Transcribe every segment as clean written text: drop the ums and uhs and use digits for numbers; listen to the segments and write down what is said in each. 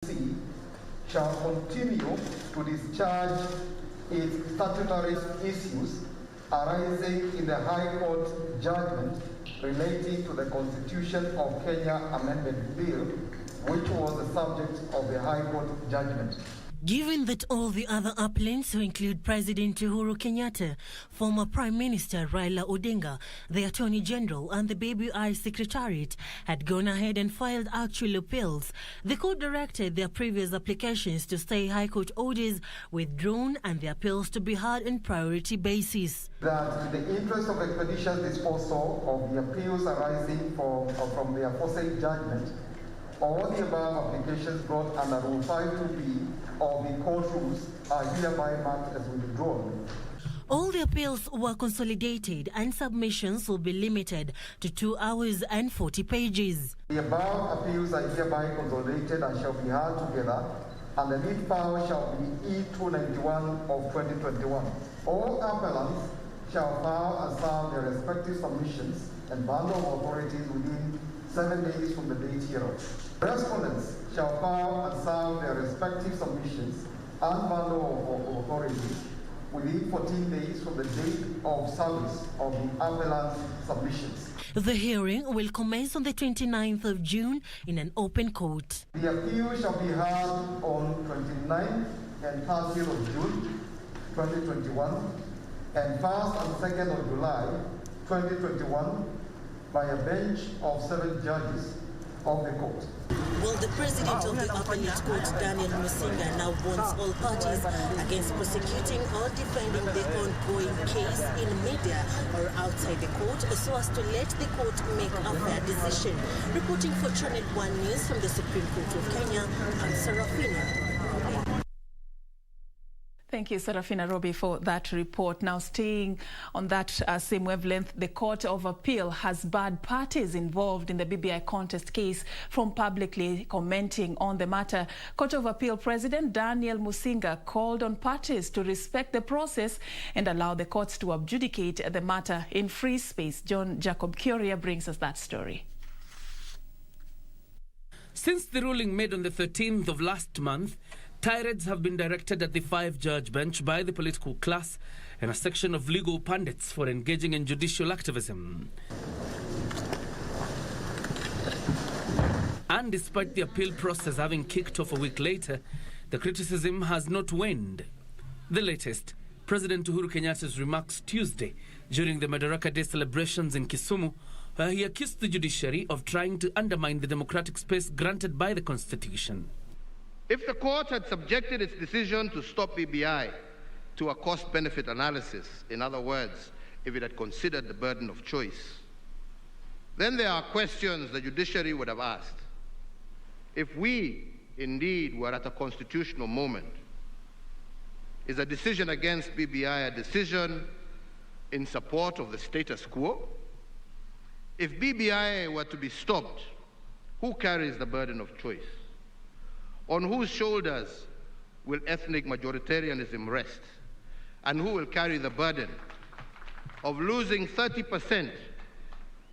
KBC shall continue to discharge its statutory issues arising in the High Court judgment relating to the Constitution of Kenya Amendment Bill, which was the subject of the High Court judgment. Given that all the other appellants, who include President Uhuru Kenyatta, former Prime Minister Raila Odinga, the Attorney General and the BBI Secretariat, had gone ahead and filed actual appeals, the court directed their previous applications to stay High Court orders withdrawn and the appeals to be heard on priority basis. That in the interest of expeditious disposal of the appeals arising from the aforesaid judgment, all the above applications brought under Rule 52B of the court rules are hereby marked as withdrawn. All the appeals were consolidated and submissions will be limited to 2 hours and 40 pages. The above appeals are hereby consolidated and shall be heard together, and the lead file shall be E291 of 2021. All appellants shall file and serve their respective submissions and bundle of authorities within 7 days from the date hereof. Respondents shall file and serve their respective submissions and bundle of authorities within 14 days from the date of service of the appellant's submissions. The hearing will commence on the 29th of June in an open court. The appeal shall be heard on 29th and 30th of June 2021 and 1st and 2nd of July 2021 by a bench of 7 judges of the court. Well, the president of the appellate court, Daniel Musinga, now warns all parties against prosecuting or defending the ongoing case in media or outside the court so as to let the court make a fair decision. Reporting for Channel 1 News from the Supreme Court of Kenya, I'm Serfine. Thank you, Serafina Robi, for that report. Now, staying on that same wavelength, the Court of Appeal has barred parties involved in the BBI contest case from publicly commenting on the matter. Court of Appeal President Daniel Musinga called on parties to respect the process and allow the courts to adjudicate the matter in free space. John Jacob Curia brings us that story. Since the ruling made on the 13th of last month, tirades have been directed at the 5-judge bench by the political class and a section of legal pundits for engaging in judicial activism. And despite the appeal process having kicked off a week later, the criticism has not waned. The latest, President Uhuru Kenyatta's remarks Tuesday during the Madaraka Day celebrations in Kisumu, where he accused the judiciary of trying to undermine the democratic space granted by the Constitution. If the court had subjected its decision to stop BBI to a cost-benefit analysis, in other words, if it had considered the burden of choice, then there are questions the judiciary would have asked. If we indeed were at a constitutional moment, is a decision against BBI a decision in support of the status quo? If BBI were to be stopped, who carries the burden of choice? On whose shoulders will ethnic majoritarianism rest? And who will carry the burden of losing 30%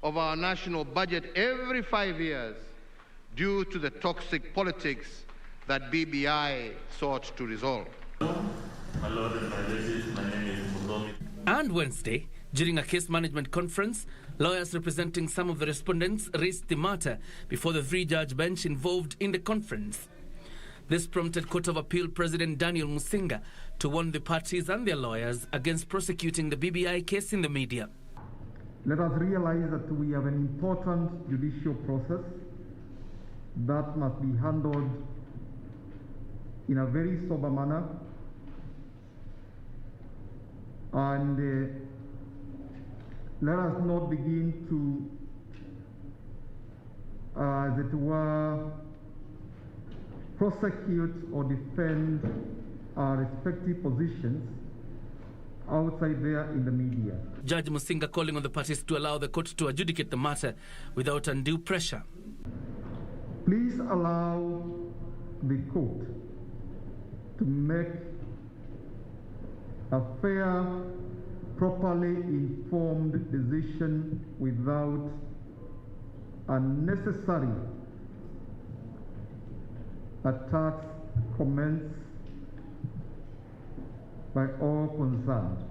of our national budget every 5 years due to the toxic politics that BBI sought to resolve? My Lord and my ladies, my name is Mugomi. And Wednesday, during a case management conference, lawyers representing some of the respondents raised the matter before the 3-judge bench involved in the conference. This prompted Court of Appeal President Daniel Musinga to warn the parties and their lawyers against prosecuting the BBI case in the media. Let us realize that we have an important judicial process that must be handled in a very sober manner, and let us not begin to, as it were, prosecute or defend our respective positions outside there in the media. Judge Musinga calling on the parties to allow the court to adjudicate the matter without undue pressure. Please allow the court to make a fair, properly informed decision without unnecessary attacks commenced by all concerned.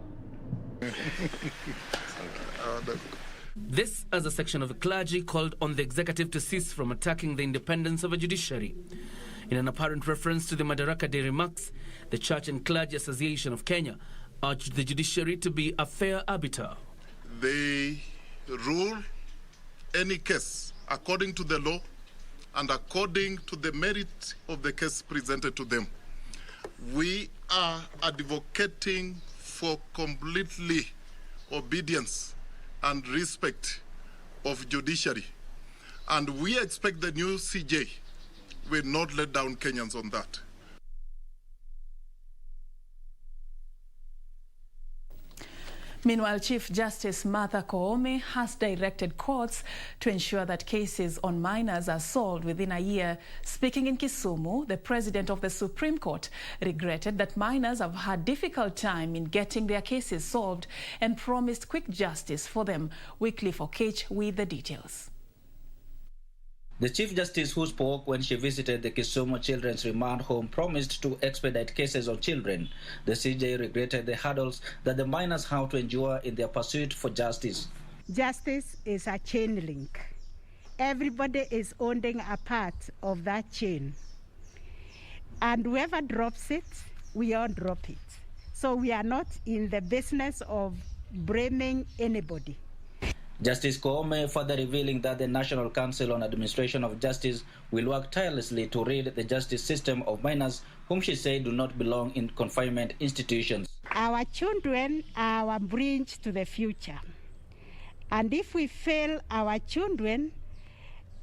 This as a section of the clergy called on the executive to cease from attacking the independence of a judiciary. In an apparent reference to the Madaraka Day remarks, the Church and Clergy Association of Kenya urged the judiciary to be a fair arbiter. They rule any case according to the law and according to the merit of the case presented to them. We are advocating for completely obedience and respect of judiciary, and we expect the new CJ will not let down Kenyans on that. Meanwhile, Chief Justice Martha Koome has directed courts to ensure that cases on minors are solved within a year. Speaking in Kisumu, the President of the Supreme Court regretted that minors have had difficult time in getting their cases solved and promised quick justice for them. Wycliffe Okech with the details. The Chief Justice, who spoke when she visited the Kisumu Children's Remand Home, promised to expedite cases of children. The CJ regretted the hurdles that the minors have to endure in their pursuit for justice. Justice is a chain link. Everybody is owning a part of that chain. And whoever drops it, we all drop it. So we are not in the business of blaming anybody. Justice Koome further revealing that the National Council on Administration of Justice will work tirelessly to rid the justice system of minors whom she said do not belong in confinement institutions. Our children are our bridge to the future. And if we fail our children,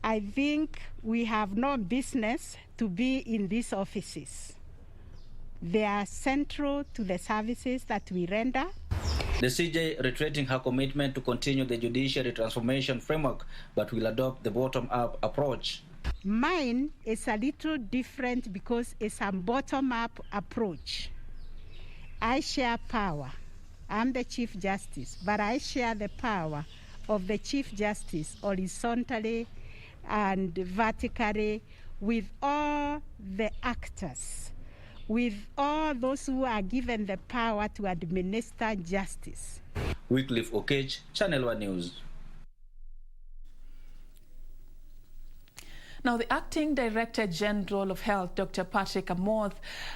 I think we have no business to be in these offices. They are central to the services that we render. The CJ reiterating her commitment to continue the judiciary transformation framework, but will adopt the bottom-up approach. Mine is a little different because it's a bottom-up approach. I share power. I'm the Chief Justice, but I share the power of the Chief Justice horizontally and vertically with all the actors, with all those who are given the power to administer justice. Wycliffe Okech, Channel 1 News. Now, the Acting Director General of Health, Dr. Patrick Amoth,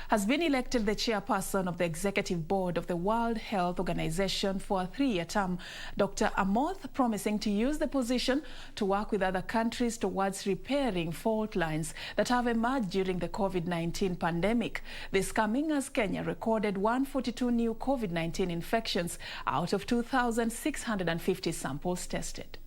has been elected the chairperson of the Executive Board of the World Health Organization for a 3-year term. Dr. Amoth promising to use the position to work with other countries towards repairing fault lines that have emerged during the COVID-19 pandemic. This coming as Kenya recorded 142 new COVID-19 infections out of 2,650 samples tested.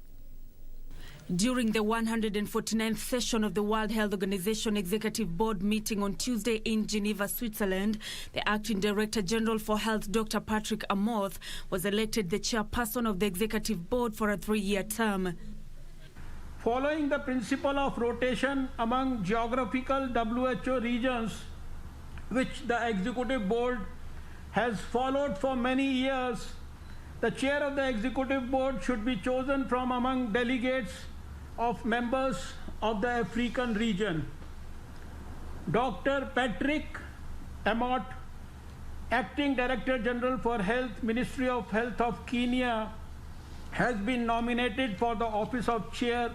During the 149th session of the World Health Organization Executive Board meeting on Tuesday in Geneva, Switzerland, the Acting Director General for Health, Dr. Patrick Amoth, was elected the chairperson of the Executive Board for a 3-year term. Following the principle of rotation among geographical WHO regions, which the Executive Board has followed for many years, the chair of the Executive Board should be chosen from among delegates of members of the African region. Dr. Patrick Amoth, Acting Director General for Health, Ministry of Health of Kenya, has been nominated for the office of Chair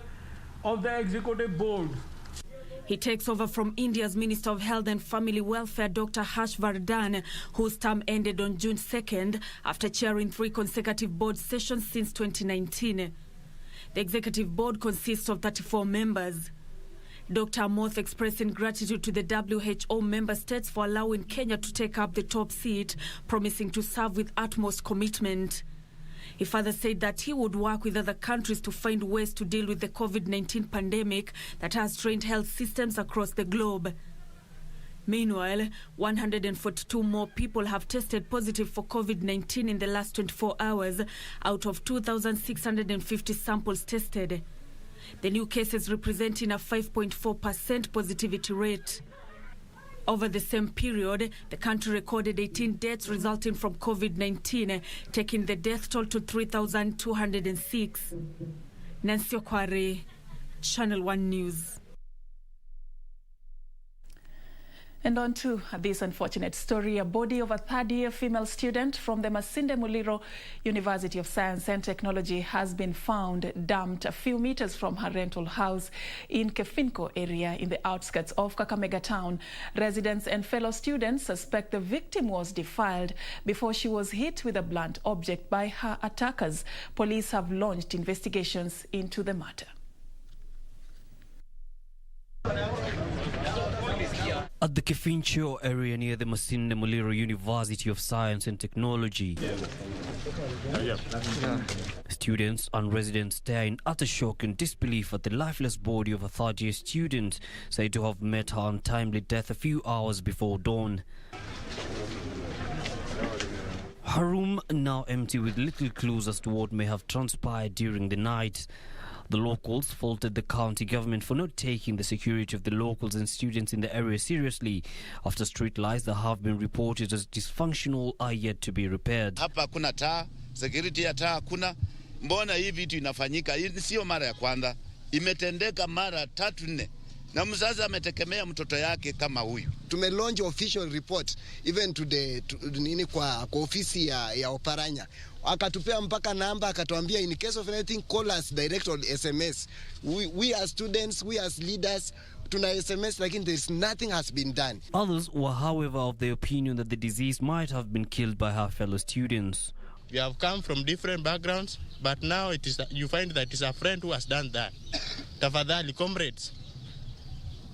of the Executive Board. He takes over from India's Minister of Health and Family Welfare, Dr. Harsh Vardhan, whose term ended on June 2nd after chairing 3 consecutive board sessions since 2019. The Executive Board consists of 34 members. Dr. Amoth expressing gratitude to the WHO member states for allowing Kenya to take up the top seat, promising to serve with utmost commitment. He further said that he would work with other countries to find ways to deal with the COVID-19 pandemic that has strained health systems across the globe. Meanwhile, 142 more people have tested positive for COVID-19 in the last 24 hours out of 2,650 samples tested. The new cases representing a 5.4% positivity rate. Over the same period, the country recorded 18 deaths resulting from COVID-19, taking the death toll to 3,206. Nancy Okware, Channel 1 News. And on to this unfortunate story. A body of a third-year female student from the Masinde Muliro University of Science and Technology has been found dumped a few meters from her rental house in Kefinko area in the outskirts of Kakamega town. Residents and fellow students suspect the victim was defiled before she was hit with a blunt object by her attackers. Police have launched investigations into the matter. At the Kefincho area near the Masinde Muliro University of Science and Technology, students and residents stare in utter shock and disbelief at the lifeless body of a third-year student said to have met her untimely death a few hours before dawn. Her room now empty with little clues as to what may have transpired during the night. The locals faulted the county government for not taking the security of the locals and students in the area seriously after street lights that have been reported as dysfunctional are yet to be repaired. Hapa kuna taa, security ya taa kuna. Mbona hii vitu inafanyika? Hii sio mara ya kwanza. Imetendeka mara 3-4. Na mzazi ametekemea mtoto yake kama huyu. Tume-launch official report even kwa ofisi ya Oparanya. Akatupea mpaka namba, akatuambia in case of anything call us direct on SMS. We as students, we as leaders, tuna SMS like there's nothing has been done. Others were however of the opinion that the deceased might have been killed by her fellow students. We have come from different backgrounds, but now you find that it's a friend who has done that. Tafadhali comrades,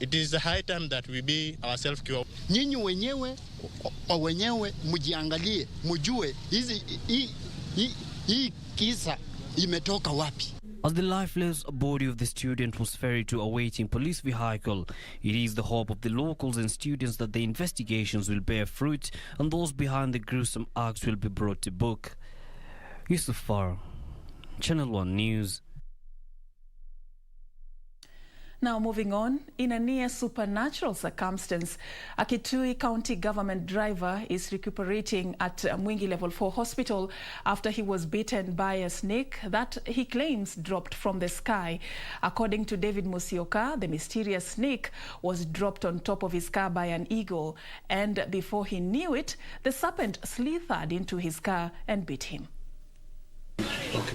it is the high time that we be ourselves cured. Nyinyi wenyewe mjiangalie, mjue hii kisa imetoka wapi. As the lifeless body of the student was ferried to a waiting police vehicle, it is the hope of the locals and students that the investigations will bear fruit and those behind the gruesome acts will be brought to book. Yusuf Farr, Channel 1 News. Now moving on, in a near supernatural circumstance, a KISII County government driver is recuperating at Mwingi Level 4 Hospital after he was bitten by a snake that he claims dropped from the sky. According to David Musioka, the mysterious snake was dropped on top of his car by an eagle, and before he knew it, the serpent slithered into his car and bit him.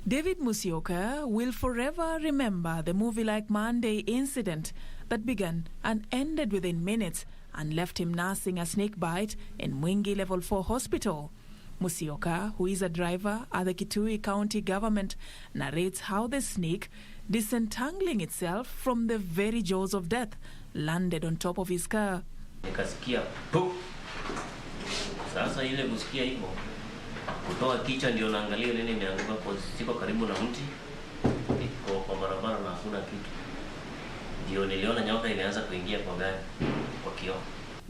David Musioka will forever remember the movie-like Monday incident that began and ended within minutes and left him nursing a snake bite in Mwingi Level 4 Hospital. Musioka, who is a driver at the KISII County government, narrates how the snake, disentangling itself from the very jaws of death, landed on top of his car. Nikasikia pop. Sasa ile kusikia hivyo. Kutoa kichwa ndio naangalia nini imeanguka kwa siko karibu na mti. Niko kwa barabara na hakuna kitu. Ndio niliona nyoka inaanza kuingia kwa gari kwa kioo.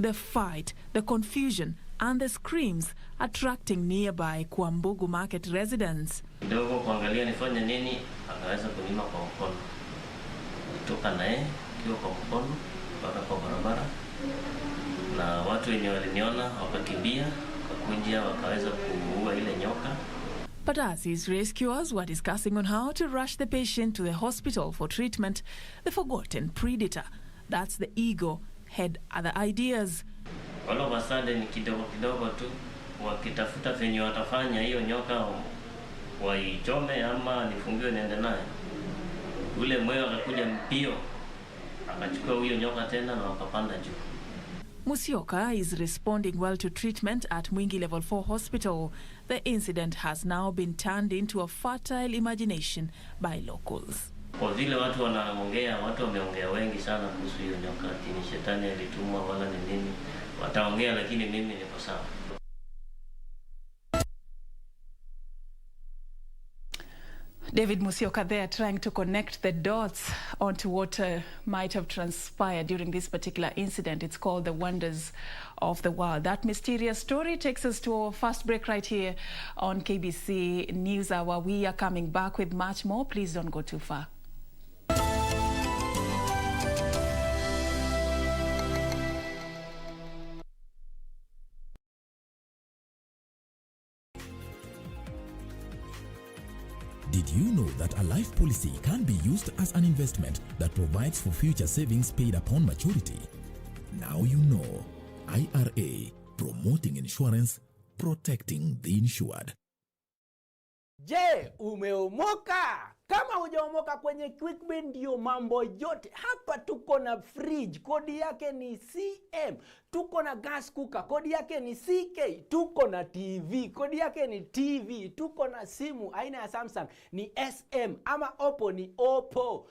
The fight, the confusion and the screams attracting nearby Kwambugu market residents. Ndio kuangalia nifanye nini, akaweza kunima kwa mkono. Kutoka naye kioo kwa mkono mpaka kwa barabara. Na watu wenye waliniona wakakimbia. But as his rescuers were discussing on how to rush the patient to the hospital for treatment, the forgotten predator, that's the ego, had other ideas. All of a sudden, kidogo tu, wakitafuta venye watafanya hiyo nyoka waichome ama nifungiwe niende naye. Ule mwewe akakuja mpio, akachukua huyo nyoka tena na wakapanda juu. Musioka is responding well to treatment at Mwingi Level 4 Hospital. The incident has now been turned into a fertile imagination by locals. Kwa vile watu wameongea wengi sana kuhusu hiyo nyoka, ni shetani alitumwa wala ni nini. Wataongea lakini mimi niko sawa. David Musioka there trying to connect the dots onto what might have transpired during this particular incident. It's called The Wonders of the World. That mysterious story takes us to our first break right here on KBC News Hour. We are coming back with much more. Please don't go too far. Did you know that a life policy can be used as an investment that provides for future savings paid upon maturity? Now you know. IRA, promoting insurance, protecting the insured. Je, umeomoka? Kama hujaomoka kwenye QuickBid ndio mambo yote. Hapa tuko na fridge, kodi yake ni CM. Tuko na gas cooker, kodi yake ni CK. Tuko na TV, kodi yake ni TV. Tuko na simu aina ya Samsung ni SM ama Oppo ni Oppo.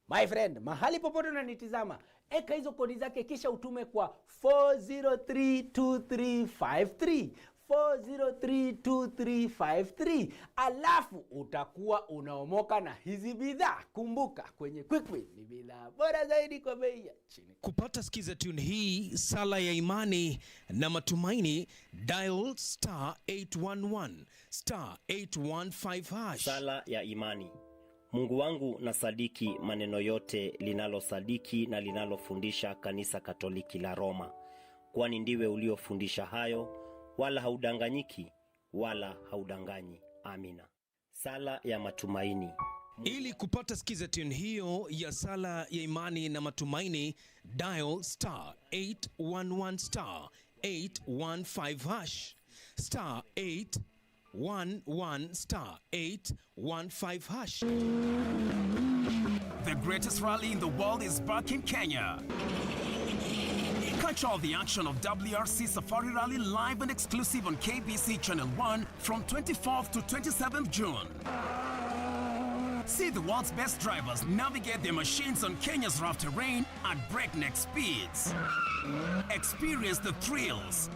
My friend, mahali popote unanitizama, eka hizo kodi zake kisha utume kwa 4032353. 4032353, alafu utakuwa unaomoka na hizi bidhaa. Kumbuka, kwenye QuickBid ni bidhaa bora zaidi kwa bei ya chini. Kupata skiza tune hii, sala ya imani na matumaini, dial *811 *815 #. Sala ya imani. Mungu wangu na sadiki maneno yote linalosadiki na linalofundisha kanisa Katoliki la Roma, kwani ndiwe uliofundisha hayo, wala haudanganyiki, wala haudanganyi. Amina. Sala ya matumaini. Ili kupata skiza tune hiyo ya sala ya imani na matumaini, dial *811 *815 #, *811 *815 #. The greatest rally in the world is back in Kenya. Catch all the action of WRC Safari Rally live and exclusive on KBC Channel 1 from 24th to 27th June. See the world's best drivers navigate their machines on Kenya's rough terrain at breakneck speeds. Experience the thrills,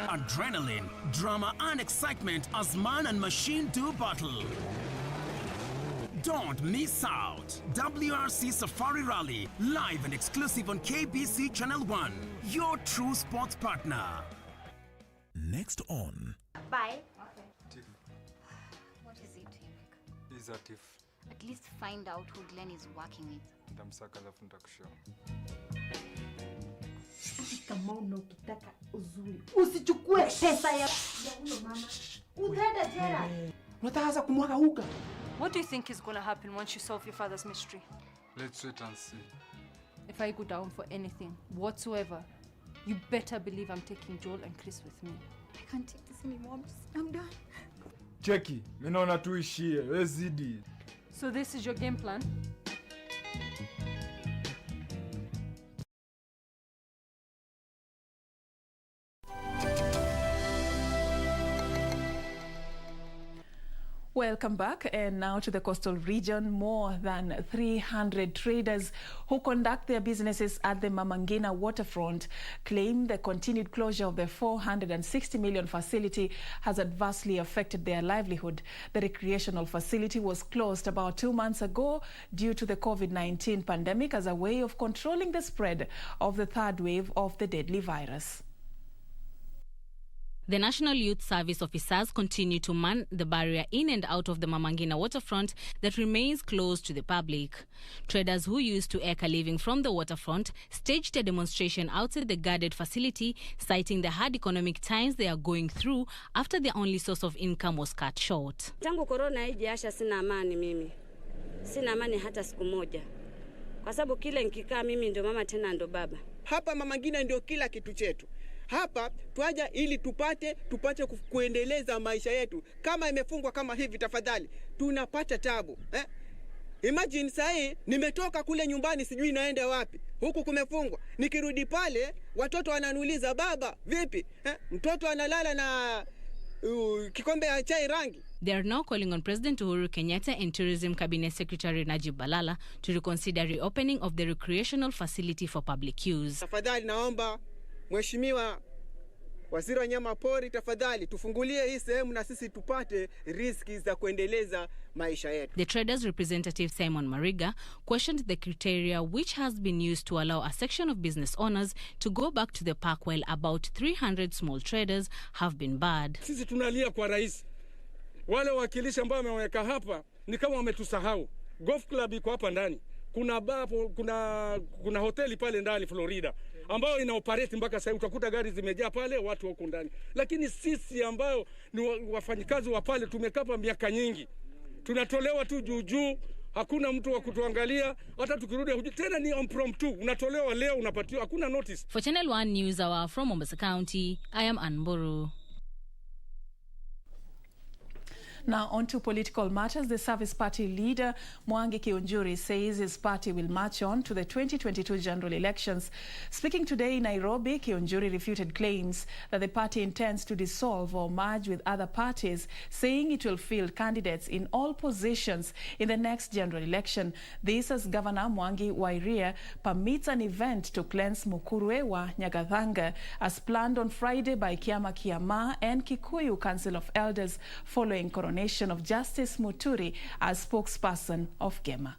adrenaline, drama and excitement as man and machine do battle. Don't miss out. WRC Safari Rally, live and exclusive on KBC Channel 1, your true sports partner. Next on. Bye. Okay. Tiff. What is it, Eric? Is that Tiff? At least find out who Glenn is working with. Ndamsaka alafu nitakushow. Kama unataka uzuri, usichukue pesa ya huyo mama. Utaenda jela. Unataka kumwaga uga. What do you think is going to happen once you solve your father's mystery? Let's wait and see. If I go down for anything whatsoever, you better believe I'm taking Joel and Chris with me. I can't take this anymore. I'm done. Cheki, mimi naona tuishie. Wewe zidi. So this is your game plan? Welcome back, and now to the coastal region. More than 300 traders who conduct their businesses at the NGINA waterfront claim the continued closure of the 460 million facility has adversely affected their livelihood. The recreational facility was closed about 2 months ago due to the COVID-19 pandemic as a way of controlling the spread of the third wave of the deadly virus. The National Youth Service officers continue to man the barrier in and out of the NGINA waterfront that remains closed to the public. Traders who used to eke a living from the waterfront staged a demonstration outside the guarded facility, citing the hard economic times they are going through after their only source of income was cut short. Tangu corona ijaasha sina amani mimi. Sina amani hata siku moja. Kwa sababu kile nikikaa mimi ndio mama tena ndo baba. Hapa NGINA ndio kila kitu chetu. Hapa tuaja ili tupate kuendeleza maisha yetu. Kama imefungwa kama hivi, tafadhali tunapata tabu. Imagine sahi nimetoka kule nyumbani sijui naenda wapi. Huku kumefungwa. Nikirudi pale watoto wananuliza baba, vipi? Mtoto analala na kikombe ya chai rangi. They are now calling on President Uhuru Kenyatta and Tourism Cabinet Secretary Najib Balala to reconsider reopening of the recreational facility for public use. Tafadhali naomba Mheshimiwa Waziri wa Nyama Pori, tafadhali tufungulie hii sehemu na sisi tupate riziki za kuendeleza maisha yetu. The traders representative Simon Mariga questioned the criteria which has been used to allow a section of business owners to go back to the park while about 300 small traders have been barred. Sisi tunalia kwa rais. Wale wakilishi ambao wameweka hapa ni kama wametusahau. Golf club iko hapa ndani. Kuna bar, kuna hoteli pale ndani Florida ambayo inaoperate mpaka sasa, utakuta gari zimejaa pale, watu wako ndani. Lakini sisi ambao ni wafanyikazi wa pale tumekaa hapa miaka nyingi. Tunatolewa tu juu hakuna mtu wa kutuangalia, hata tukirudi tena ni impromptu, unatolewa leo unapatiwa, hakuna notice. For Channel 1 News Hour from Mombasa County, I am Anburu. Now, on to political matters. The Service Party leader, Mwangi Kiunjuri, says his party will march on to the 2022 general elections. Speaking today in Nairobi, Kiunjuri refuted claims that the party intends to dissolve or merge with other parties, saying it will field candidates in all positions in the next general election. This as Governor Mwangi Wairia permits an event to cleanse Mukurwe wa Nyagathanga as planned on Friday by Kiama Kiama and Kikuyu Council of Elders following coronation of Justice Muturi as spokesperson of Gema.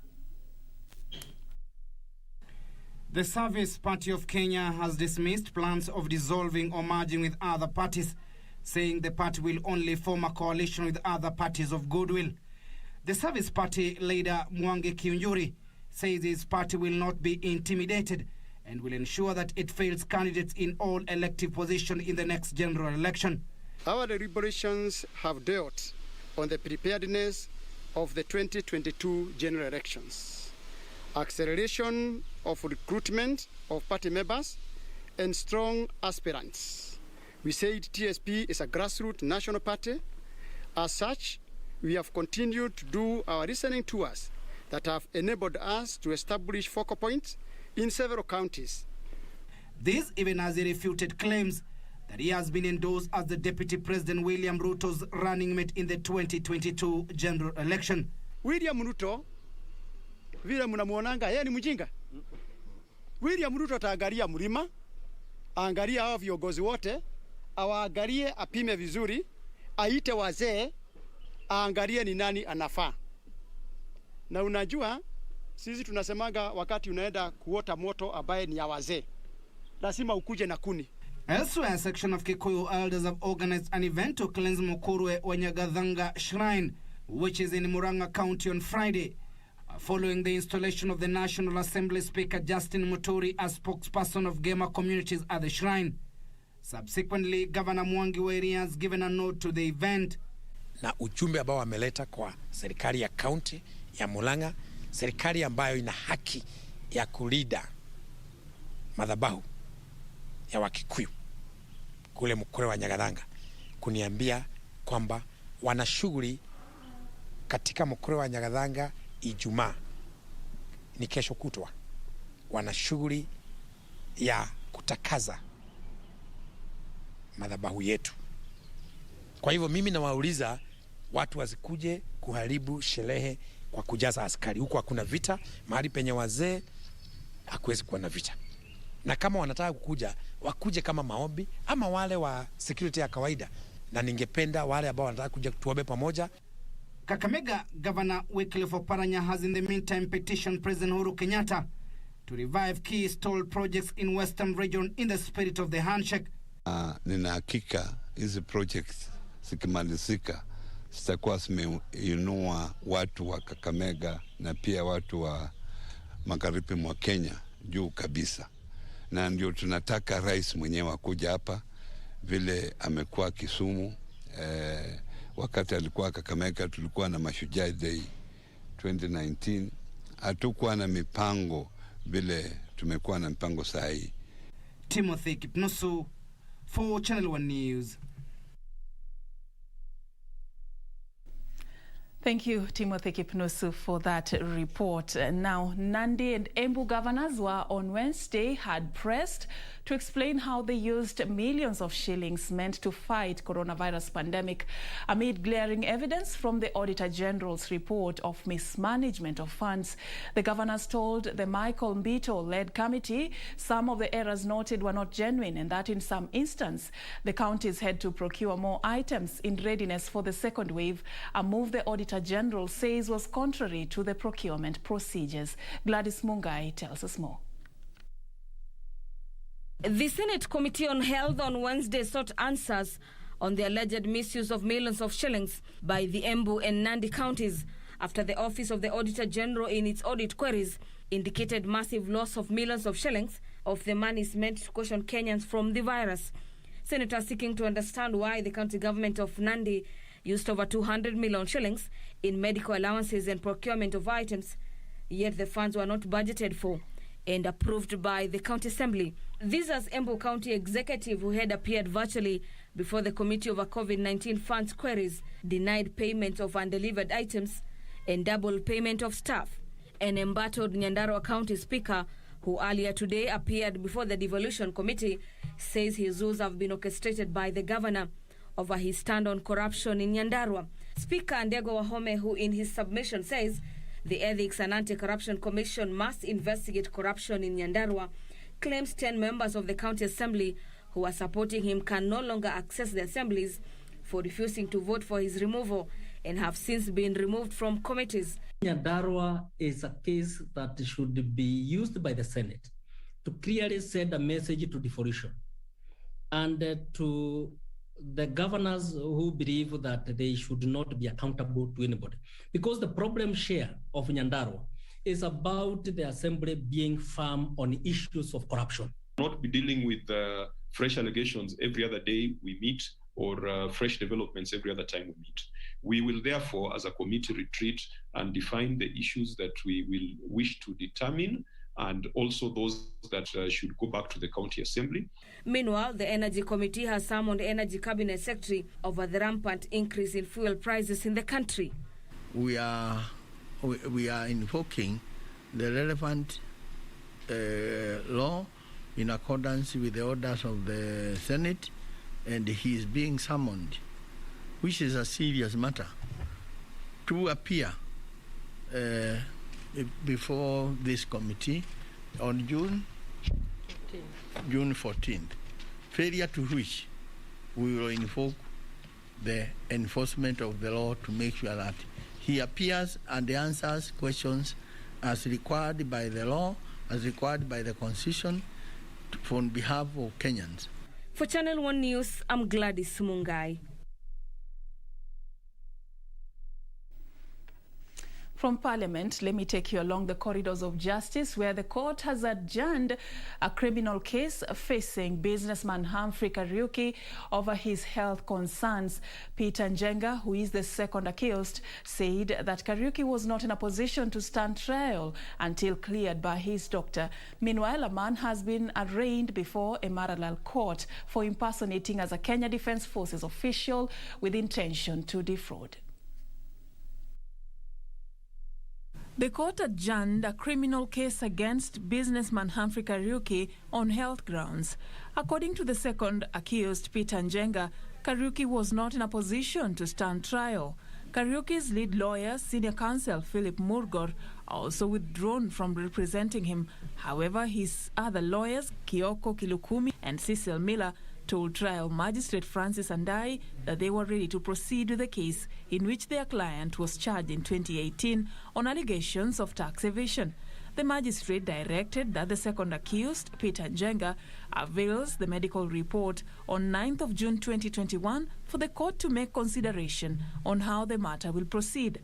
The Service Party of Kenya has dismissed plans of dissolving or merging with other parties, saying the party will only form a coalition with other parties of goodwill. The Service Party leader Mwangi Kiunjuri says his party will not be intimidated and will ensure that it fields candidates in all elective positions in the next general election. Our deliberations have dealt on the preparedness of the 2022 general elections, acceleration of recruitment of party members, and strong aspirants. We said TSP is a grassroots national party. As such, we have continued to do our listening tours that have enabled us to establish focal points in several counties. This even as he refuted claims that he has been endorsed as the Deputy President William Ruto's running mate in the 2022 general election. William Ruto, vile mnamuonanga yeye ni mjinga. William Ruto ataangalia mlima, aangalia hao viongozi wote, awaangalie, apime vizuri, aite wazee, aangalie ni nani anafaa. Na unajua sisi tunasemanga wakati unaenda kuota moto ambaye ni ya wazee, lazima ukuje na kuni. Elsewhere, a section of Kikuyu elders have organized an event to cleanse Mukurwe wa Nyagathanga Shrine, which is in Murang'a County on Friday, following the installation of the National Assembly Speaker Justin Muturi as spokesperson of Gema communities at the shrine. Subsequently, Governor Mwangi Wairia has given a note to the event. Na ujumbe ambao wameleta kwa serikali ya county ya Murang'a, serikali ambayo ina haki ya kulida madhabahu ya Wakikuyu kule Mukurwe wa Nyagathanga, kuniambia kwamba wana shughuli katika Mukurwe wa Nyagathanga Ijumaa, ni kesho kutwa, wana shughuli ya kutakaza madhabahu yetu. Kwa hivyo mimi nawauliza watu wasikuje kuharibu sherehe kwa kujaza askari. Huko hakuna vita, mahali penye wazee hakuwezi kuwa na vita. Na kama wanataka kukuja, wakuje kama maombi ama wale wa security ya kawaida. Na ningependa wale ambao wanataka kuja tuombe pamoja. Kakamega Governor Wycliffe Oparanya has in the meantime petitioned President Uhuru Kenyatta to revive key stalled projects in Western region in the spirit of the handshake. Nina hakika hizi projects zikimalizika zitakuwa zimeinua watu wa Kakamega na pia watu wa magharibi mwa Kenya juu kabisa. Na ndio tunataka rais mwenyewe akuja hapa vile amekuwa Kisumu. Wakati alikuwa Kakamega tulikuwa na Mashujaa Day 2019. Hatukuwa na mipango vile tumekuwa na mipango saa hii. Timothy Kipnusu for Channel 1 News. Thank you, Timothy Kipnusu, for that report. Now, Nandi and Embu governors were on Wednesday hard pressed to explain how they used millions of shillings meant to fight coronavirus pandemic amid glaring evidence from the Auditor General's report of mismanagement of funds. The governors told the Michael Mbito-led committee some of the errors noted were not genuine and that in some instances the counties had to procure more items in readiness for the second wave, a move the Auditor General says was contrary to the procurement procedures. Gladys Mungai tells us more. The Senate Committee on Health on Wednesday sought answers on the alleged misuse of millions of shillings by the Embu and Nandi counties after the Office of the Auditor General in its audit queries indicated massive loss of millions of shillings of the monies meant to caution Kenyans from the virus. Senators seeking to understand why the county government of Nandi used over 200 million shillings in medical allowances and procurement of items, yet the funds were not budgeted for and approved by the county assembly. This as Embu County executive, who had appeared virtually before the committee over COVID-19 funds queries, denied payment of undelivered items and double payment of staff. An embattled Nyandarua County Speaker, who earlier today appeared before the devolution committee, says his rules have been orchestrated by the governor over his stand on corruption in Nyandarua. Speaker Ndego Wahome, who in his submission says the Ethics and Anti-Corruption Commission must investigate corruption in Nyandarua, claims 10 members of the county assembly who are supporting him can no longer access the assemblies for refusing to vote for his removal and have since been removed from committees. Nyandarua is a case that should be used by the Senate to clearly send a message to devolution and to the governors who believe that they should not be accountable to anybody. Because the problem share of Nyandarua is about the assembly being firm on issues of corruption. Not be dealing with fresh allegations every other day we meet or fresh developments every other time we meet. We will therefore, as a committee, retreat and define the issues that we will wish to determine and also those that should go back to the county assembly. Meanwhile, the Energy Committee has summoned Energy Cabinet Secretary over the rampant increase in fuel prices in the country. We are invoking the relevant law in accordance with the orders of the Senate, and he is being summoned, which is a serious matter, to appear before this committee on June 14th, failure to which we will invoke the enforcement of the law to make sure that he appears and answers questions as required by the law, as required by the Constitution, on behalf of Kenyans. For Channel 1 News, I'm Gladys Mungai. From Parliament, let me take you along the corridors of justice, where the court has adjourned a criminal case facing businessman Humphrey Kariuki over his health concerns. Peter Njenga, who is the second accused, said that Kariuki was not in a position to stand trial until cleared by his doctor. Meanwhile, a man has been arraigned before a Maralal court for impersonating as a Kenya Defence Forces official with intention to defraud. The court adjourned a criminal case against businessman Humphrey Kariuki on health grounds. According to the second accused, Peter Njenga, Kariuki was not in a position to stand trial. Kariuki's lead lawyer, senior counsel Philip Murgor, also withdrawn from representing him. However, his other lawyers, Kioko Kilukumi and Cecil Miller, told trial magistrate Francis Andai that they were ready to proceed with the case in which their client was charged in 2018 on allegations of tax evasion. The magistrate directed that the second accused, Peter Njenga, avails the medical report on 9th of June 2021 for the court to make consideration on how the matter will proceed.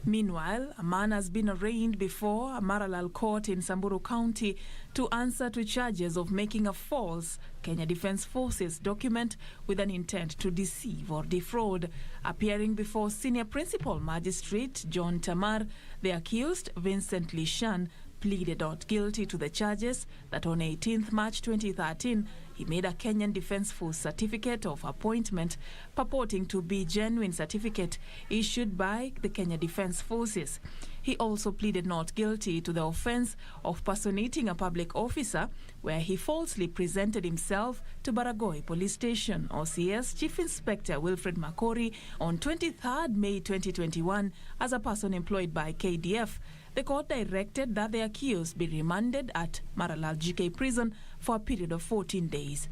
Meanwhile, a man has been arraigned before a Maralal court in Samburu County to answer to charges of making a false Kenya Defence Forces document with an intent to deceive or defraud. Appearing before Senior Principal Magistrate John Tamar, the accused, Vincent Lishan, pleaded not guilty to the charges that on 18th March 2013 he made a Kenyan Defence Force certificate of appointment purporting to be genuine certificate issued by the Kenya Defence Forces. He also pleaded not guilty to the offence of personating a public officer, where he falsely presented himself to Baragoi Police Station, OCS Chief Inspector Wilfred Makori, on 23rd May 2021 as a person employed by KDF. The court directed that the accused be remanded at Maralal GK prison for a period of 14 days.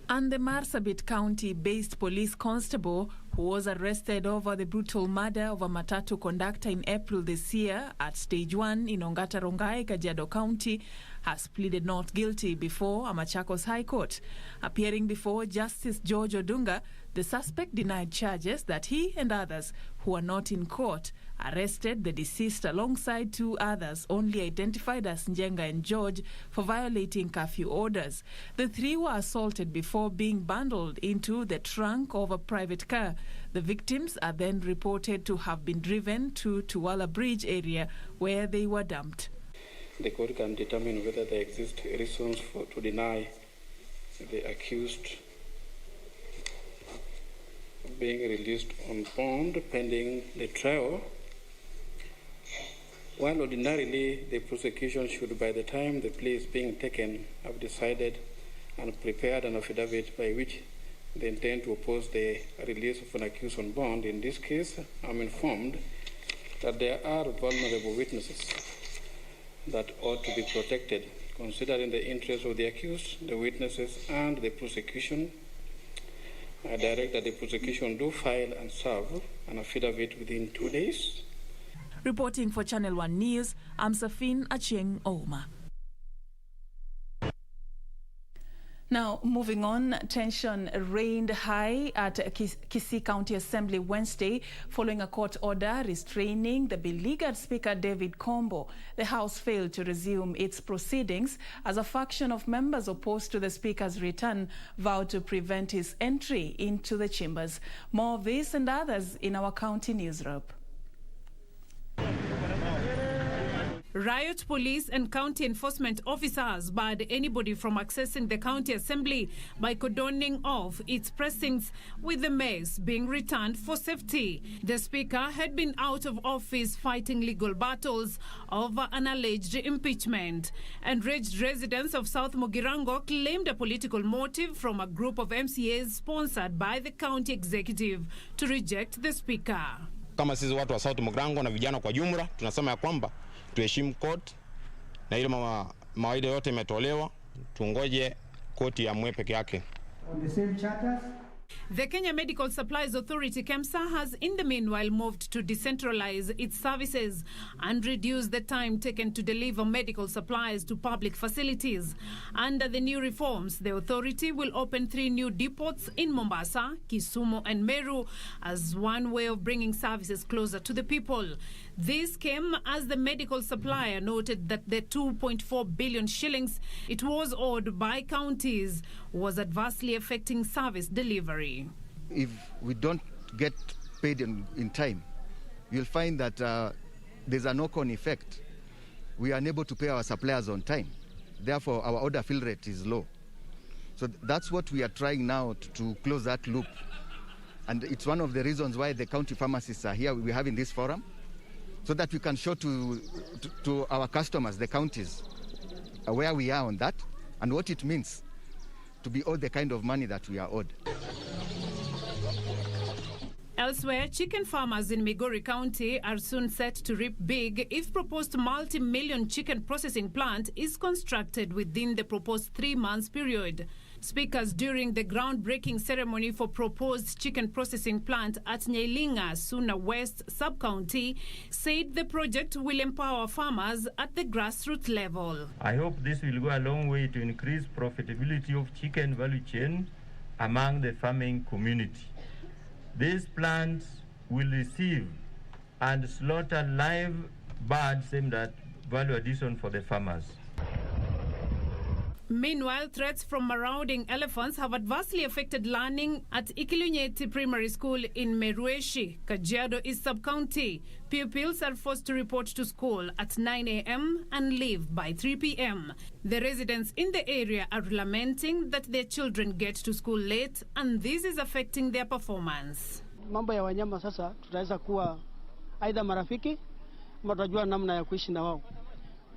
And the Marsabit County-based police constable who was arrested over the brutal murder of a matatu conductor in April this year at Stage 1 in Ongata Rongai, Kajiado County, has pleaded not guilty before a Machakos High Court. Appearing before Justice George Odunga, the suspect denied charges that he and others who are not in court arrested the deceased alongside two others only identified as Njenga and George for violating curfew orders. The three were assaulted before being bundled into the trunk of a private car The victims are then reported to have been driven to Tuwala Bridge area where they were dumped. The court can determine whether there exist reasons to deny the accused being released on bond pending the trial, while ordinarily the prosecution should, by the time the plea is being taken, have decided and prepared an affidavit by which they intend to oppose the release of an accused on bond. In this case, I'm informed that there are vulnerable witnesses that ought to be protected, considering the interests of the accused, the witnesses, and the prosecution. I direct that the prosecution do file and serve an affidavit within 2 days. Reporting for Channel 1 News, I'm Serfine Achieng, Ouma. Now, moving on, tension reigned high at KISII County Assembly Wednesday following a court order restraining the beleaguered Speaker David Kombo. The House failed to resume its proceedings as a faction of members opposed to the Speaker's return vowed to prevent his entry into the chambers. More of this and others in our county newsroom. Riot police and county enforcement officers barred anybody from accessing the county assembly by cordoning off its precincts, with the mayor's being returned for safety. The speaker had been out of office fighting legal battles over an alleged impeachment. Enraged residents of South Mugirango claimed a political motive from a group of MCAs sponsored by the county executive to reject the speaker. Kama sisi watu wa South Mugirango na vijana kwa jumla tunasema ya kwamba tuheshimu court na ile mawaida yote imetolewa, tungoje koti amue peke yake. On the same charters, the Kenya Medical Supplies Authority KEMSA has in the meanwhile moved to decentralize its services and reduce the time taken to deliver medical supplies to public facilities. Under the new reforms, the authority will open 3 new depots in Mombasa, Kisumu and Meru as one way of bringing services closer to the people. This came as the medical supplier noted that the 2.4 billion shillings it was owed by counties was adversely affecting service delivery. If we don't get paid in time, you'll find that there's a knock-on effect. We are unable to pay our suppliers on time. Therefore, our order fill rate is low. So that's what we are trying now to close that loop. And it's one of the reasons why the county pharmacists are here. We're having this forum, so that we can show to our customers, the counties, where we are on that and what it means to be owed the kind of money that we are owed. Elsewhere, chicken farmers in Migori County are soon set to reap big if proposed multi-million chicken processing plant is constructed within the proposed 3 months period. Speakers during the groundbreaking ceremony for proposed chicken processing plant at Nyailinga, Suna West Sub-County said the project will empower farmers at the grassroots level. I hope this will go a long way to increase profitability of chicken value chain among the farming community. This plant will receive and slaughter live birds aimed at value addition for the farmers. Meanwhile, threats from marauding elephants have adversely affected learning at Ikilunyeti Primary School in Merueshi, Kajiado East Sub-County. Pupils are forced to report to school at 9 a.m. and leave by 3 p.m. The residents in the area are lamenting that their children get to school late, and this is affecting their performance. Mambo ya wanyama sasa tutaweza kuwa aidha marafiki ama tutajua namna ya kuishi na wao,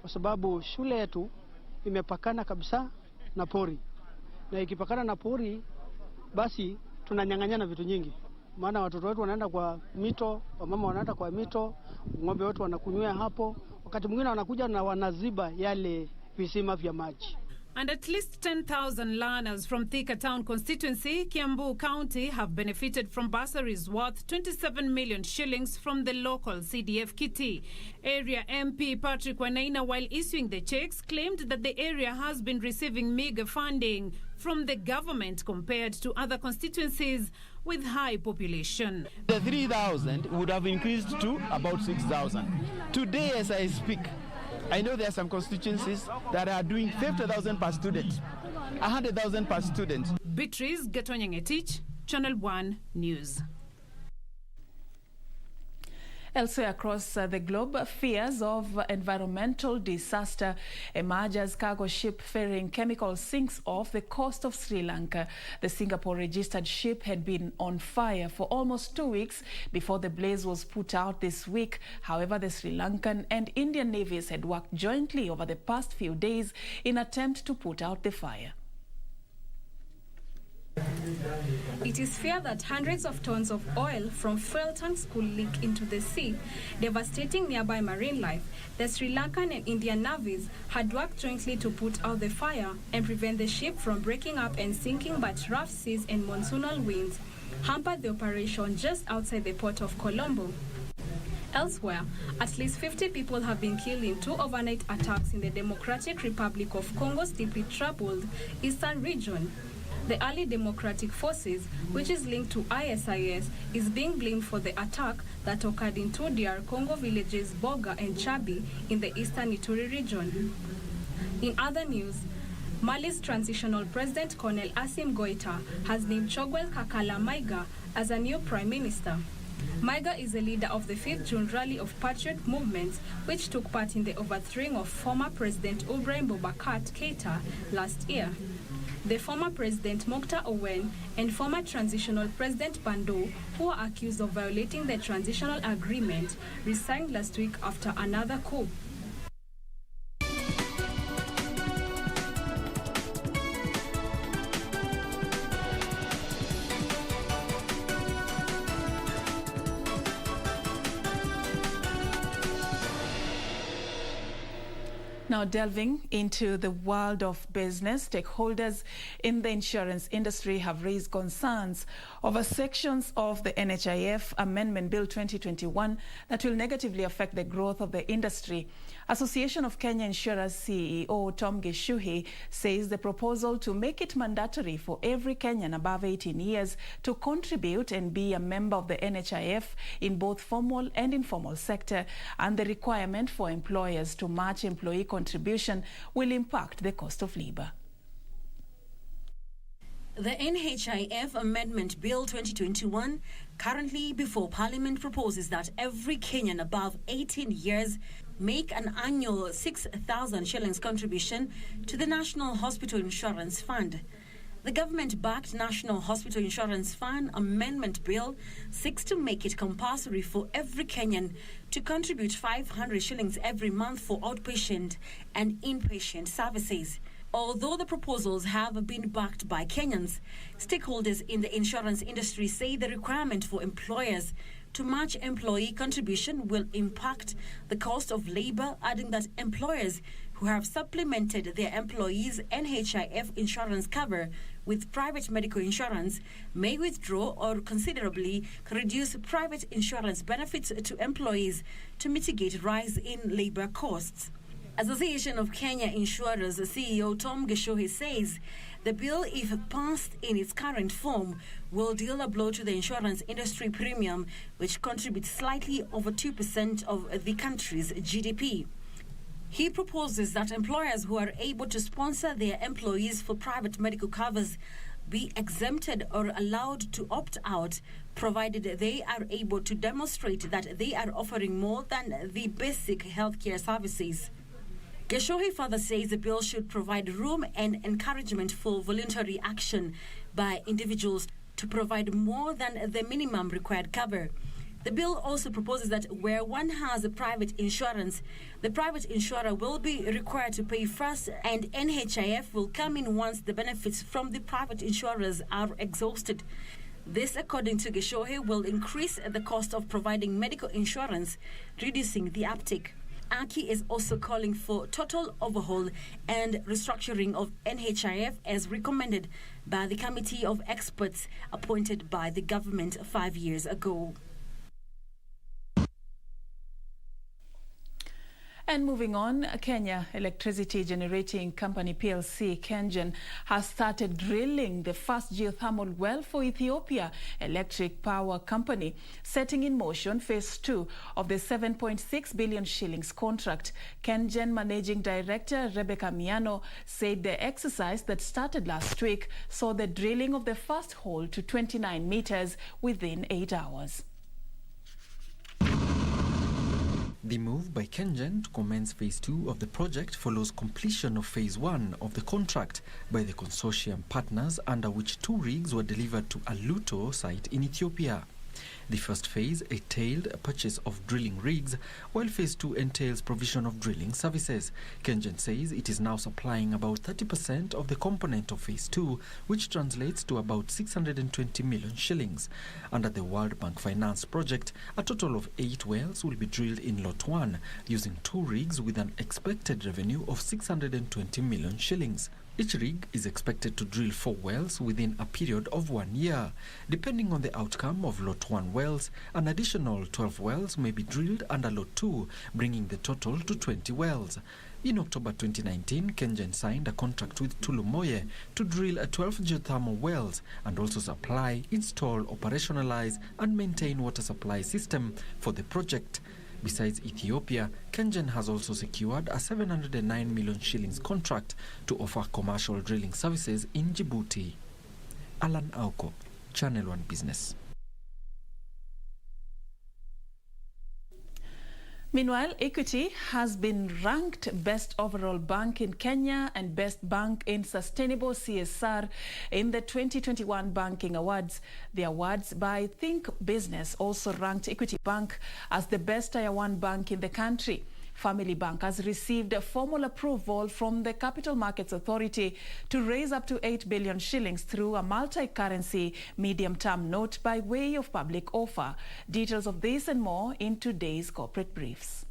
kwa sababu shule yetu imepakana kabisa na pori, na ikipakana na pori basi tunanyang'anyana vitu nyingi, maana watoto wetu wanaenda kwa mito, wamama wanaenda kwa mito, ng'ombe wetu wanakunywea hapo, wakati mwingine wanakuja na wanaziba yale visima vya maji. And at least 10,000 learners from Thika Town constituency, Kiambu County, have benefited from bursaries worth 27 million shillings from the local CDF kitty. Area MP Patrick Wanaina, while issuing the checks, claimed that the area has been receiving meager funding from the government compared to other constituencies with high population. The 3,000 would have increased to about 6,000. Today, as I speak, I know there are some constituencies that are doing 50,000 per student, 100,000 per student. Beatrice Gatonyangetich, Channel 1 News. Elsewhere across the globe, fears of environmental disaster emerge as cargo ship ferrying chemicals sinks off the coast of Sri Lanka. The Singapore-registered ship had been on fire for almost 2 weeks before the blaze was put out this week. However, the Sri Lankan and Indian navies had worked jointly over the past few days in an attempt to put out the fire. It is feared that hundreds of tons of oil from fuel tanks could leak into the sea, devastating nearby marine life. The Sri Lankan and Indian navies had worked jointly to put out the fire and prevent the ship from breaking up and sinking, but rough seas and monsoonal winds hampered the operation just outside the port of Colombo. Elsewhere, at least 50 people have been killed in 2 overnight attacks in the Democratic Republic of Congo's deeply troubled eastern region. The Allied Democratic Forces, which is linked to ISIS, is being blamed for the attack that occurred in 2 DR Congo villages, Boga and Chabi, in the eastern Ituri region. In other news, Mali's transitional president, Colonel Assimi Goita, has named Choguel Kakala Maiga as a new prime minister. Maiga is a leader of the 5th June Rally of Patriot Movements, which took part in the overthrowing of former President Ibrahim Boubacar Keïta last year. The former President Mokhtar Owen and former Transitional President Bando, who are accused of violating the transitional agreement, resigned last week after another coup. Now delving into the world of business, stakeholders in the insurance industry have raised concerns over sections of the NHIF Amendment Bill 2021 that will negatively affect the growth of the industry. Association of Kenya Insurers CEO Tom Geshuhi says the proposal to make it mandatory for every Kenyan above 18 years to contribute and be a member of the NHIF in both formal and informal sector, and the requirement for employers to match employee contribution will impact the cost of labor. The NHIF Amendment Bill 2021, currently before Parliament, proposes that every Kenyan above 18 years make an annual 6,000 shillings contribution to the National Hospital Insurance Fund. The government-backed National Hospital Insurance Fund Amendment Bill seeks to make it compulsory for every Kenyan to contribute 500 shillings every month for outpatient and inpatient services. Although the proposals have been backed by Kenyans, stakeholders in the insurance industry say the requirement for employers to match employee contribution will impact the cost of labor, adding that employers who have supplemented their employees' NHIF insurance cover with private medical insurance may withdraw or considerably reduce private insurance benefits to employees to mitigate rise in labor costs. Association of Kenya Insurers CEO Tom Geshuhi says the bill, if passed in its current form, will deal a blow to the insurance industry premium, which contributes slightly over 2% of the country's GDP. He proposes that employers who are able to sponsor their employees for private medical covers be exempted or allowed to opt out, provided they are able to demonstrate that they are offering more than the basic healthcare services. Geshuhi further says the bill should provide room and encouragement for voluntary action by individuals to provide more than the minimum required cover. The bill also proposes that where one has a private insurance, the private insurer will be required to pay first, and NHIF will come in once the benefits from the private insurers are exhausted. This, according to Geshuhi, will increase the cost of providing medical insurance, reducing the uptake. Aki is also calling for total overhaul and restructuring of NHIF as recommended by the committee of experts appointed by the government 5 years ago. And moving on, Kenya Electricity Generating Company PLC, KENGEN, has started drilling the first geothermal well for Ethiopia Electric Power Company, setting in motion phase 2 of the 7.6 billion shillings contract. KENGEN Managing Director Rebecca Miano said the exercise that started last week saw the drilling of the first hole to 29 meters within 8 hours. The move by KenGen to commence Phase 2 of the project follows completion of Phase 1 of the contract by the consortium partners, under which 2 rigs were delivered to a Luto site in Ethiopia. The first phase entailed a purchase of drilling rigs, while Phase 2 entails provision of drilling services. KenGen says it is now supplying about 30% of the component of Phase 2, which translates to about 620 million shillings. Under the World Bank financed project, a total of 8 wells will be drilled in Lot 1, using 2 rigs with an expected revenue of 620 million shillings. Each rig is expected to drill 4 wells within a period of 1 year. Depending on the outcome of Lot 1 wells, an additional 12 wells may be drilled under Lot 2, bringing the total to 20 wells. In October 2019, KenGen signed a contract with Tulumoye to drill 12 geothermal wells and also supply, install, operationalize and maintain water supply system for the project. Besides Ethiopia, KenGen has also secured a 709 million shillings contract to offer commercial drilling services in Djibouti. Alan Auko, Channel 1 Business. Meanwhile, Equity has been ranked Best Overall Bank in Kenya and Best Bank in Sustainable CSR in the 2021 Banking Awards. The awards by Think Business also ranked Equity Bank as the best Tier 1 bank in the country. Family Bank has received a formal approval from the Capital Markets Authority to raise up to 8 billion shillings through a multi-currency medium-term note by way of public offer. Details of this and more in today's corporate briefs.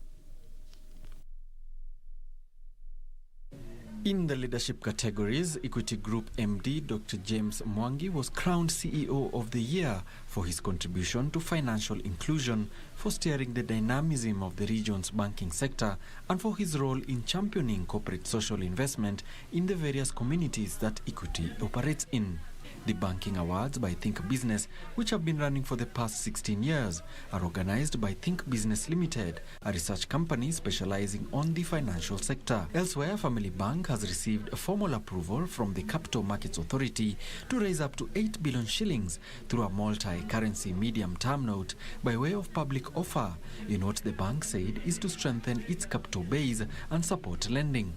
In the leadership categories, Equity Group MD Dr. James Mwangi was crowned CEO of the Year for his contribution to financial inclusion, for steering the dynamism of the region's banking sector, and for his role in championing corporate social investment in the various communities that Equity operates in. The Banking Awards by Think Business, which have been running for the past 16 years, are organized by Think Business Limited, a research company specializing on the financial sector. Elsewhere, Family Bank has received a formal approval from the Capital Markets Authority to raise up to 8 billion shillings through a multi-currency medium-term note by way of public offer, in what the bank said is to strengthen its capital base and support lending.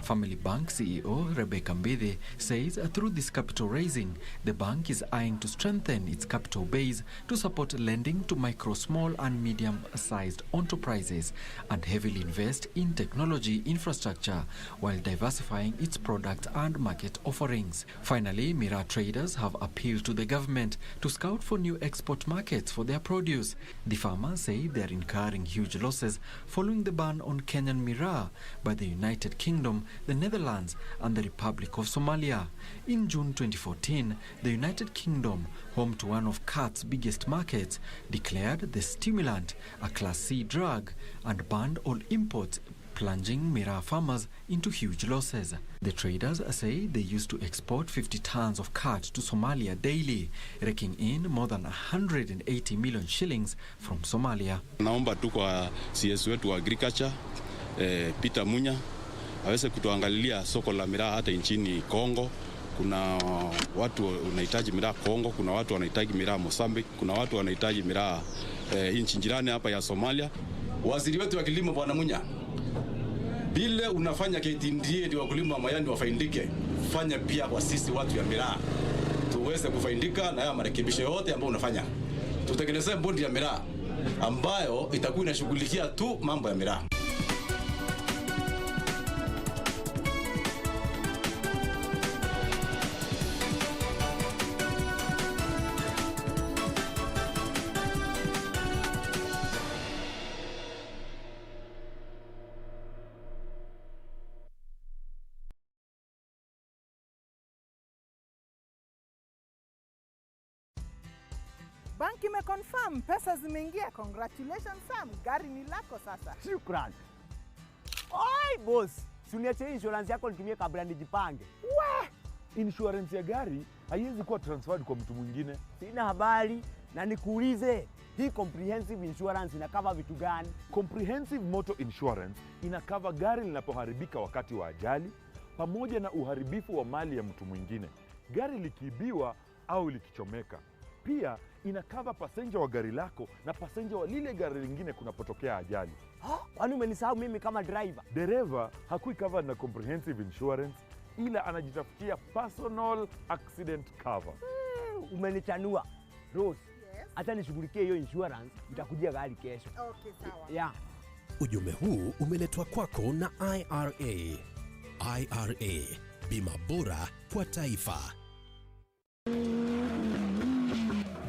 Family Bank CEO Rebecca Mbithe says through this capital raising, the bank is eyeing to strengthen its capital base to support lending to micro, small and medium-sized enterprises and heavily invest in technology infrastructure while diversifying its product and market offerings. Finally, Miraa traders have appealed to the government to scout for new export markets for their produce. The farmers say they are incurring huge losses following the ban on Kenyan Miraa by the United Kingdom, the Netherlands and the Republic of Somalia. In June 2014, the United Kingdom, home to one of CAT's biggest markets, declared the stimulant a Class C drug and banned all imports, plunging Miraa farmers into huge losses. The traders say they used to export 50 tons of cat to Somalia daily, raking in more than 180 million shillings from Somalia. Naomba tu kwa CS wetu wa agriculture Peter Munya aweze kutuangalilia soko la miraa hata nchini Kongo. Kuna watu wanahitaji miraa Kongo, kuna watu wanahitaji miraa Mozambique, kuna watu wanahitaji miraa nchi jirani hapa ya Somalia. Waziri wetu wa kilimo Bwana Munya, bile unafanya KTNDA ndio wakulima wa mayani wafaindike, fanya pia kwa sisi watu ya miraa tuweze kufaindika na haya marekebisho yote ambayo unafanya. Tutekeleze bondi ya miraa ambayo itakuwa inashughulikia tu mambo ya miraa. Banki imeconfirm pesa zimeingia. Congratulations Sam, gari ni lako sasa. Shukran. Oi boss, si uniache insurance yako nitumie kabla nijipange. We, insurance ya gari haiwezi kuwa transferred kwa mtu mwingine. Sina habari na nikuulize, hii comprehensive insurance inakava vitu gani? Comprehensive motor insurance inakava gari linapoharibika wakati wa ajali pamoja na uharibifu wa mali ya mtu mwingine, gari likiibiwa au likichomeka. pia ina cover passenger wa gari lako na passenger wa lile gari lingine kunapotokea ajali. Kwani umenisahau mimi kama driver? Dereva hakui covered na comprehensive insurance, ila anajitafutia personal accident cover. Umenichanua. Rose, hata nishughulikie hiyo insurance, nitakujia gari kesho. Okay, sawa. Yeah. Ujumbe huu umeletwa kwako na IRA. IRA, bima bora kwa taifa.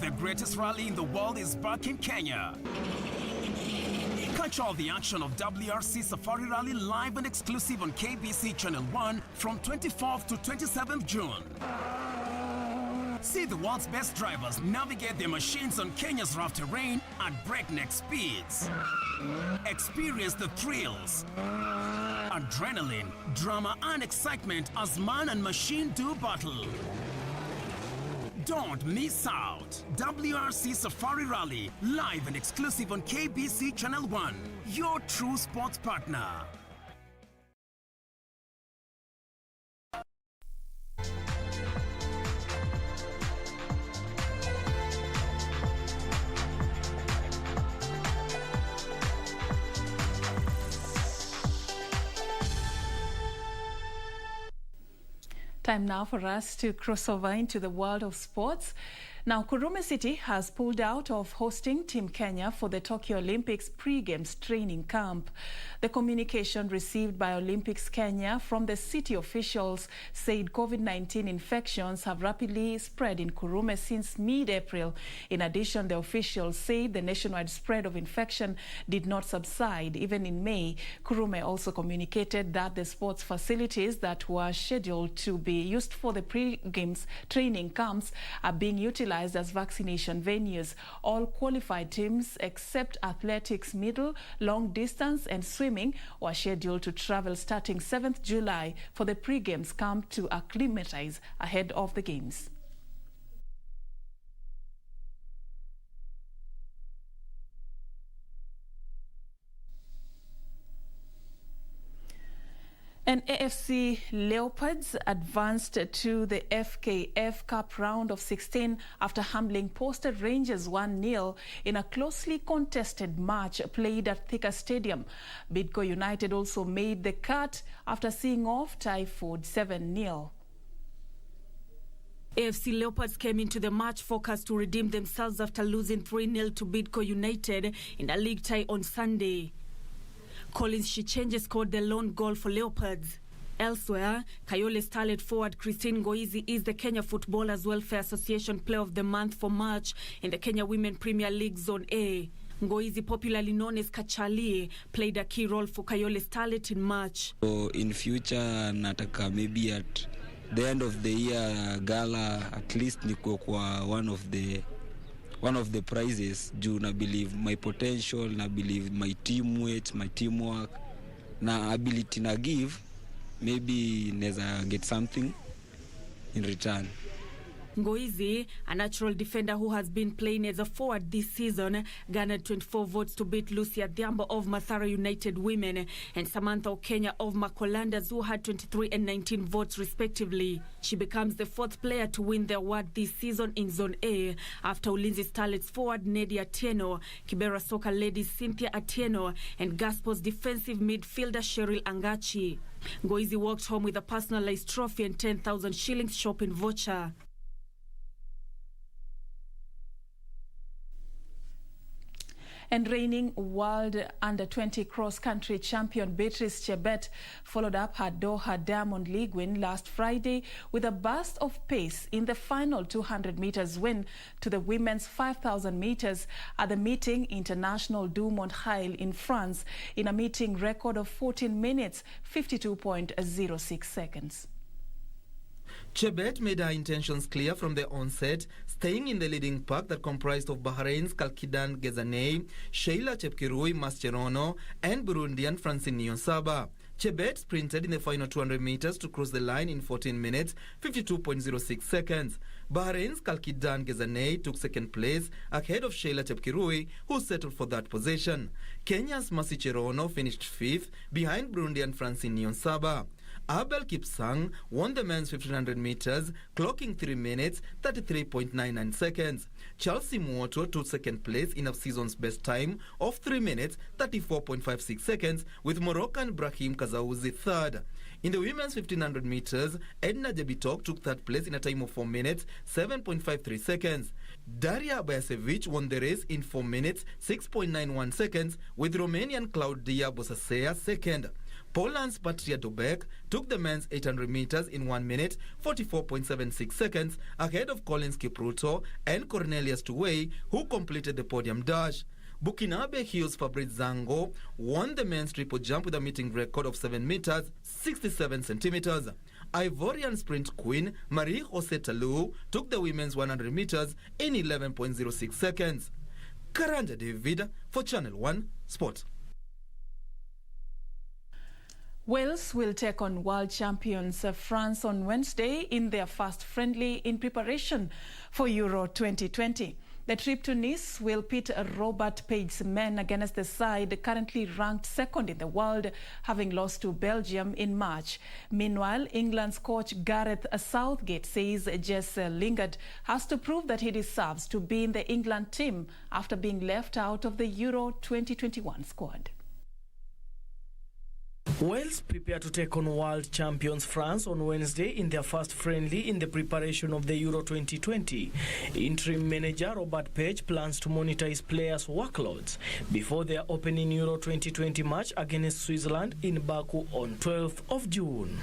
The greatest rally in the world is back in Kenya. Catch all the action of WRC Safari Rally live and exclusive on KBC Channel 1 from 24th to 27th June. See the world's best drivers navigate their machines on Kenya's rough terrain at breakneck speeds. Experience the thrills, adrenaline, drama and excitement as man and machine do battle. Don't miss out. WRC Safari Rally, live and exclusive on KBC Channel 1, your true sports partner. Time now for us to cross over into the world of sports. Now, Kurume City has pulled out of hosting Team Kenya for the Tokyo Olympics pre-games training camp. The communication received by Olympics Kenya from the city officials said COVID-19 infections have rapidly spread in Kurume since mid-April. In addition, the officials said the nationwide spread of infection did not subside even in May. Kurume also communicated that the sports facilities that were scheduled to be used for the pre-games training camps are being utilized as vaccination venues. All qualified teams except athletics, middle, long distance and swimming were scheduled to travel starting 7th July for the pre-games camp to acclimatize ahead of the games. And AFC Leopards advanced to the FKF Cup round of 16 after humbling Posted Rangers 1-0 in a closely contested match played at Thika Stadium. Bidco United also made the cut after seeing off Typhoid 7-0. AFC Leopards came into the match focused to redeem themselves after losing 3-0 to Bidco United in a league tie on Sunday. Collins Shichenje scored the lone goal for Leopards. Elsewhere, Kayole starlet forward Christine Ngoizi is the Kenya Footballers Welfare Association Player of the Month for March in the Kenya Women Premier League Zone A. Ngoizi, popularly known as Kachali, played a key role for Kayole starlet in March. So in future, nataka maybe at the end of the year gala, at least niko kwa one of the prizes juu na believe my potential, na believe my teammates, my teamwork, na ability na give, maybe neza get something in return. Ngoizi, a natural defender who has been playing as a forward this season, garnered 24 votes to beat Lucia Dhiambo of Mathare United Women and Samantha Okenya of Makolandas, who had 23 and 19 votes respectively. She becomes the fourth player to win the award this season in Zone A after Ulinzi Starlets forward Nedi Atieno, Kibera Soccer Ladies Cynthia Atieno and Gaspo's defensive midfielder Cheryl Angachi. Ngoizi walked home with a personalized trophy and 10,000 shillings shopping voucher. And reigning world under-20 cross-country champion Beatrice Chebet followed up her Doha Diamond League win last Friday with a burst of pace in the final 200 meters win to the women's 5,000 meters at the Meeting International du Mont-Hail in France in a meeting record of 14 minutes, 52.06 seconds. Chebet made her intentions clear from the onset, staying in the leading pack that comprised of Bahrain's Kalkidan Gezanei, Sheila Chepkirui Mascherano, and Burundian Francine Niyonsaba. Chebet sprinted in the final 200 meters to cross the line in 14 minutes, 52.06 seconds. Bahrain's Kalkidan Gezanei took second place ahead of Sheila Chepkirui, who settled for that position. Kenya's Mercy Cherono finished fifth behind Burundian Francine Niyonsaba. Abel Kipsang won the men's 1500 meters, clocking 3 minutes 33.99 seconds. Chelsea Muoto took second place in a season's best time of 3 minutes 34.56 seconds, with Moroccan Brahim Kazauzi third. In the women's 1500 meters, Edna Jebitok took third place in a time of 4 minutes 7.53 seconds. Daria Bajasevic won the race in 4 minutes 6.91 seconds, with Romanian Claudia Bosasea second. Poland's Patria Dobek took the men's 800 meters in 1 minute 44.76 seconds, ahead of Collins Kipruto and Cornelius Tuwei, who completed the podium dash. Bukinabe Hills Fabrice Zango won the men's triple jump with a meeting record of 7 meters 67 centimeters. Ivorian sprint queen Marie Jose Talou took the women's 100 meters in 11.06 seconds. Karanja David for Channel 1 Sport. Wales will take on world champions France on Wednesday in their first friendly in preparation for Euro 2020. The trip to Nice will pit Robert Page's men against the side currently ranked second in the world, having lost to Belgium in March. Meanwhile, England's coach Gareth Southgate says Jesse Lingard has to prove that he deserves to be in the England team after being left out of the Euro 2021 squad. Wales prepare to take on world champions France on Wednesday in their first friendly in the preparation of the Euro 2020. Interim manager Robert Page plans to monitor his players' workloads before their opening Euro 2020 match against Switzerland in Baku on 12th of June.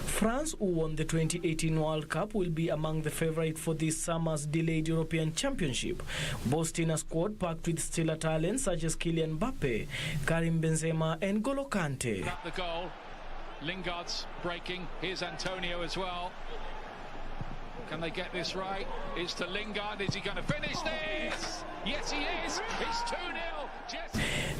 France, who won the 2018 World Cup, will be among the favourites for this summer's delayed European Championship, boasting a squad packed with stellar talents such as Kylian Mbappe, Karim Benzema and N'Golo Kante. The goal, Lingard's breaking, here's Antonio as well. Can they get this right? It's to Lingard, is he going to finish this? Yes he is, it's 2-0.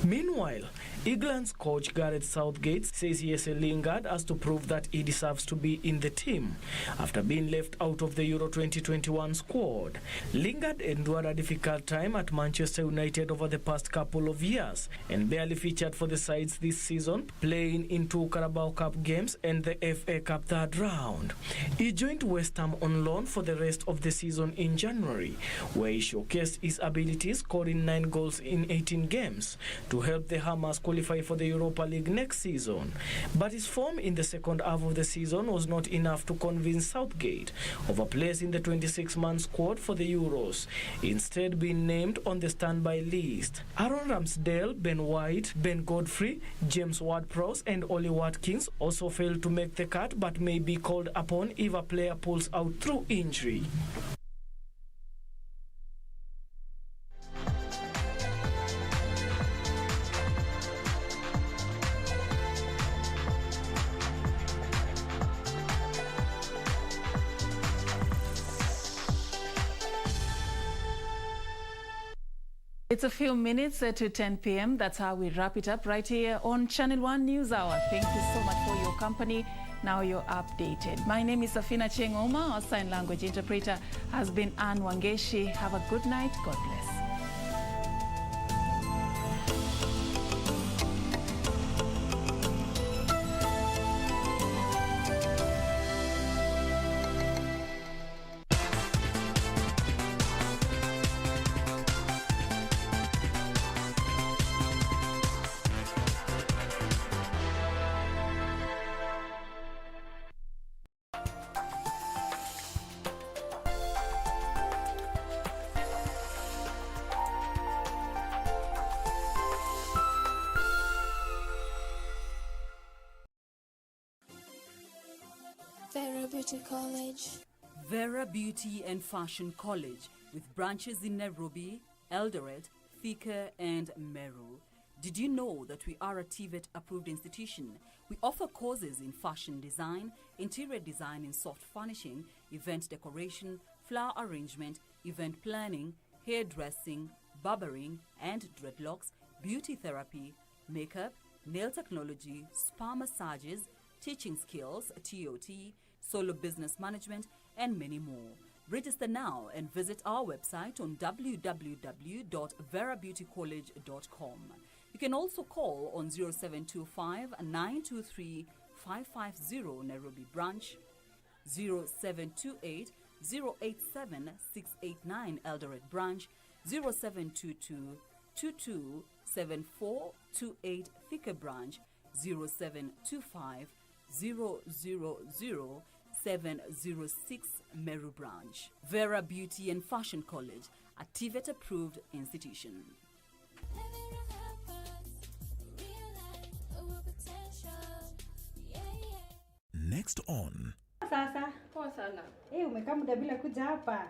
Meanwhile, England's coach Gareth Southgate says Jesse Lingard has to prove that he deserves to be in the team after being left out of the Euro 2021 squad. Lingard endured a difficult time at Manchester United over the past couple of years and barely featured for the sides this season, playing in 2 Carabao Cup games and the FA Cup third round. He joined West Ham on loan for the rest of the season in January, where he showcased his abilities, scoring 9 goals in 18 games to help the Hammers qualify for the Europa League next season. But his form in the second half of the season was not enough to convince Southgate of a place in the 26-man squad for the Euros, instead being named on the standby list. Aaron Ramsdale, Ben White, Ben Godfrey, James Ward-Prowse and Ollie Watkins also failed to make the cut but may be called upon if a player pulls out through injury. It's a few minutes to 10 p.m. That's how we wrap it up right here on Channel 1 News Hour. Thank you so much for your company. Now you're updated. My name is Achieng Ouma. Our sign language interpreter has been Anne Wangeshi. Have a good night. God bless. Vera Beauty College. Vera Beauty and Fashion College, with branches in Nairobi, Eldoret, Thika and Meru. Did you know that we are a TVET approved institution? We offer courses in fashion design, interior design and soft furnishing, event decoration, flower arrangement, event planning, hairdressing, barbering and dreadlocks, beauty therapy, makeup, nail technology, spa massages, teaching skills, TOT, solo business management, and many more. Register now and visit our website on www.verabeautycollege.com. You can also call on 0725 923 550 Nairobi branch, 0728 087 689 Eldoret branch, 0722 22 7428 Thika branch, 0725 000 706 Meru branch. Vera Beauty and Fashion College, a TVET approved institution. Next on. Sasa. Poa sana. Umekaa muda bila kuja hapa.